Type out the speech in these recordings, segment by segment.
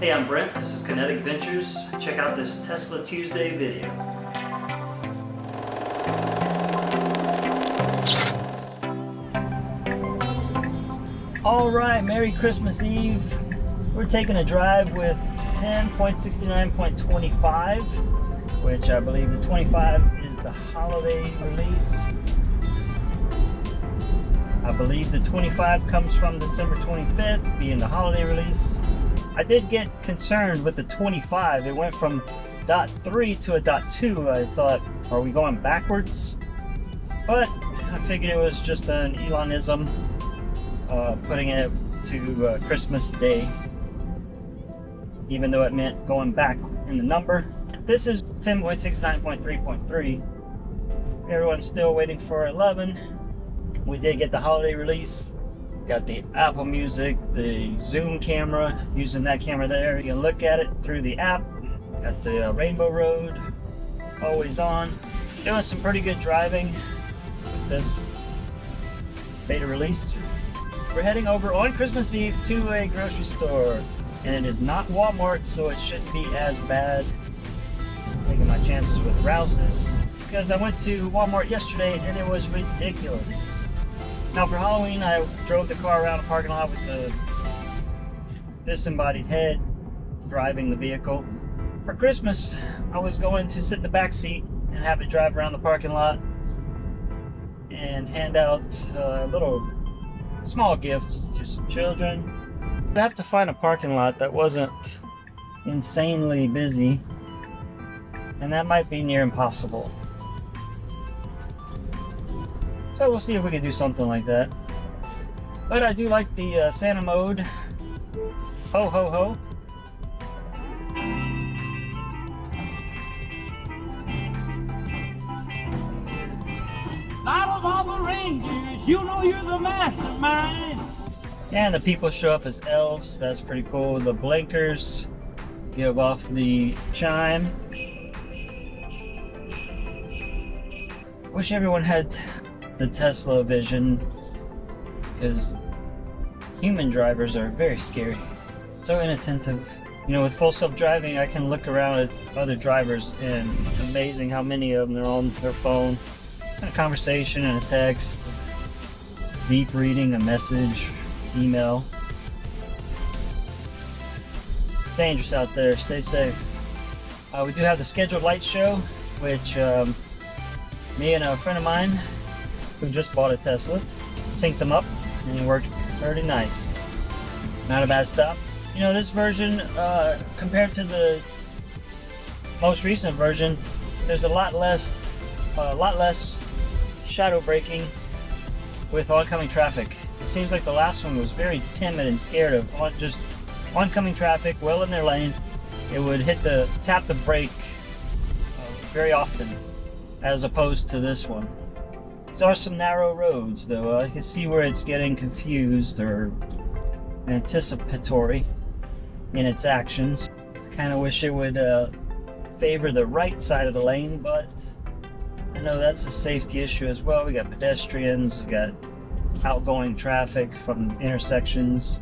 Hey, I'm Brent, this is Kinetic Ventures. Check out this Tesla Tuesday video. Alright, Merry Christmas Eve. We're taking a drive with 10.69.25, which I believe the 25 is the holiday release. I believe the 25 comes from December 25th, being the holiday release. I did get concerned with the 25. It went from .3 to a .2. I thought, are we going backwards? But I figured it was just an Elonism, putting it to Christmas Day, even though it meant going back in the number. This is 10.69.3.3. Everyone's still waiting for 11. We did get the holiday release. Got the Apple Music, the Zoom camera, using that camera there. You can look at it through the app. Got the Rainbow Road, always on. Doing some pretty good driving with this beta release. We're heading over on Christmas Eve to a grocery store. And it is not Walmart, so it shouldn't be as bad. Taking my chances with Rouse's, because I went to Walmart yesterday and it was ridiculous. Now for Halloween, I drove the car around the parking lot with the disembodied head driving the vehicle. For Christmas, I was going to sit in the back seat and have it drive around the parking lot and hand out little small gifts to some children. I have to find a parking lot that wasn't insanely busy, and that might be near impossible. So we'll see if we can do something like that. But I do like the Santa mode. Ho ho ho. Out of all the reindeers, you know you're the mastermind. And the people show up as elves. That's pretty cool. The blinkers give off the chime. Wish everyone had the Tesla vision, because human drivers are very scary. So inattentive. You know, with full self-driving, I can look around at other drivers and it's amazing how many of them are on their phone. A conversation and a text, deep reading a message, email. It's dangerous out there. Stay safe. We do have the scheduled light show, which me and a friend of mine who just bought a Tesla synced them up, and it worked pretty nice. Not a bad stop. You know, this version compared to the most recent version, there's a lot less shadow braking with oncoming traffic. It seems like the last one was very timid and scared of just oncoming traffic, well in their lane. It would tap the brake very often, as opposed to this one. There are some narrow roads, though. I can see where it's getting confused or anticipatory in its actions. Kind of wish it would favor the right side of the lane, but I know that's a safety issue as well. We got pedestrians, we got outgoing traffic from intersections.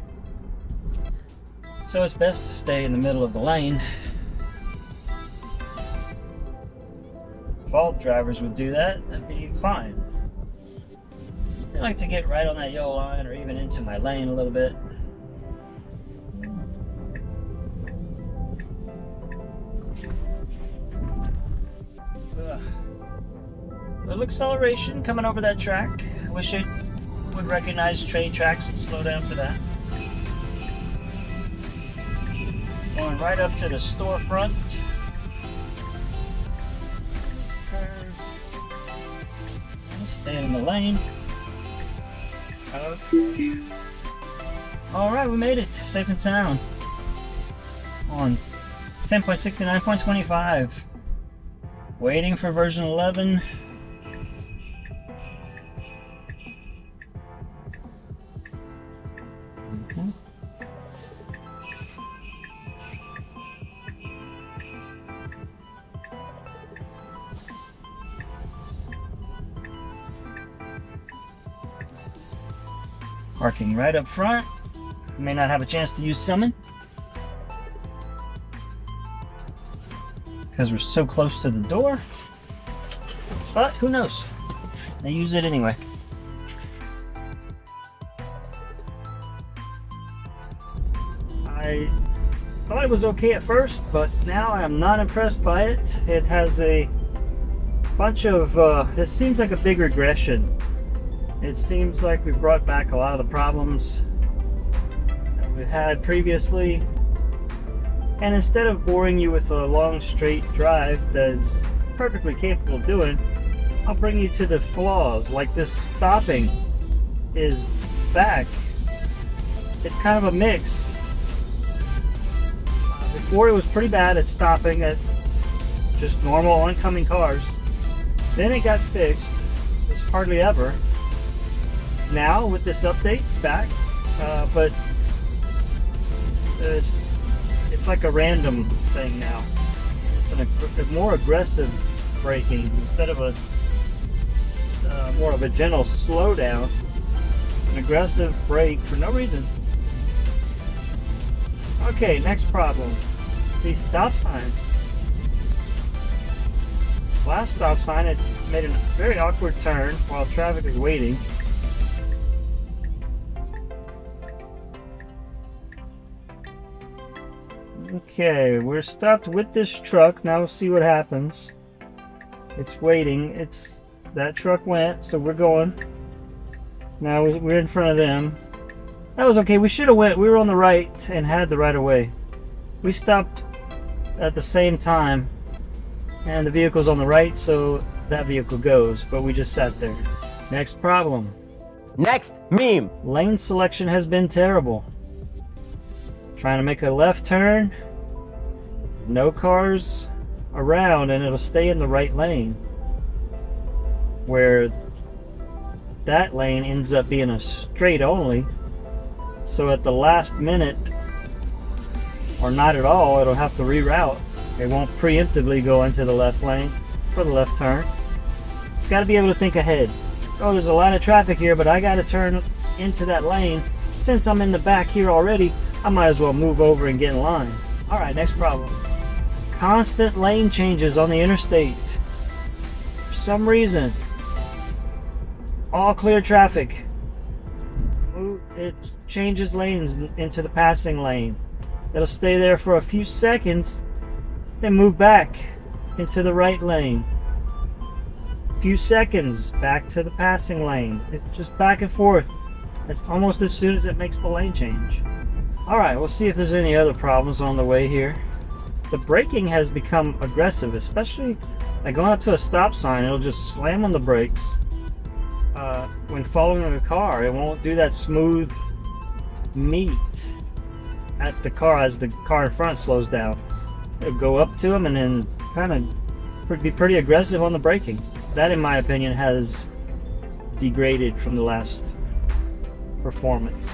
So it's best to stay in the middle of the lane. If all drivers would do that, that'd be fine. I like to get right on that yellow line or even into my lane a little bit. Little acceleration coming over that track. I wish it would recognize train tracks and slow down for that. Going right up to the storefront. Stay in the lane. Okay. Alright, we made it. Safe and sound. On 10.69.25. Waiting for version 11. Parking right up front. May not have a chance to use summon. because we're so close to the door. But who knows? I use it anyway. I thought it was okay at first, but now I am not impressed by it. It has a bunch of, it seems like a big regression. It seems like we brought back a lot of the problems that we had previously. And instead of boring you with a long straight drive that's perfectly capable of doing, I'll bring you to the flaws. Like this stopping is back. It's kind of a mix. Before it was pretty bad at stopping at just normal oncoming cars. Then it got fixed. It's hardly ever. Now with this update, it's back. But it's like a random thing now. It's a more aggressive braking instead of a more of a gentle slowdown. It's an aggressive brake for no reason. Okay, next problem. These stop signs. Last stop sign, it made a very awkward turn while traffic is waiting. Okay, we're stopped with this truck. Now we'll see what happens. It's waiting. That truck went, so we're going. Now we're in front of them. That was okay. We should have went. We were on the right and had the right of way. We stopped at the same time, and the vehicle's on the right, so that vehicle goes. But we just sat there. Next problem. Next meme. Lane selection has been terrible. Trying to make a left turn, no cars around, and it'll stay in the right lane. Where that lane ends up being a straight only. So at the last minute, or not at all, it'll have to reroute. It won't preemptively go into the left lane for the left turn. It's got to be able to think ahead. Oh, there's a lot of traffic here, but I got to turn into that lane. Since I'm in the back here already, I might as well move over and get in line. Alright, next problem. Constant lane changes on the interstate. For some reason, all clear traffic, it changes lanes into the passing lane. It'll stay there for a few seconds, then move back into the right lane. Few seconds back to the passing lane. It's just back and forth. It's almost as soon as it makes the lane change. Alright, we'll see if there's any other problems on the way here. The braking has become aggressive, especially like going up to a stop sign. It'll just slam on the brakes. When following a car, it won't do that smooth meet at the car as the car in front slows down. It'll go up to them and then kind of be pretty aggressive on the braking. That, in my opinion, has degraded from the last performance.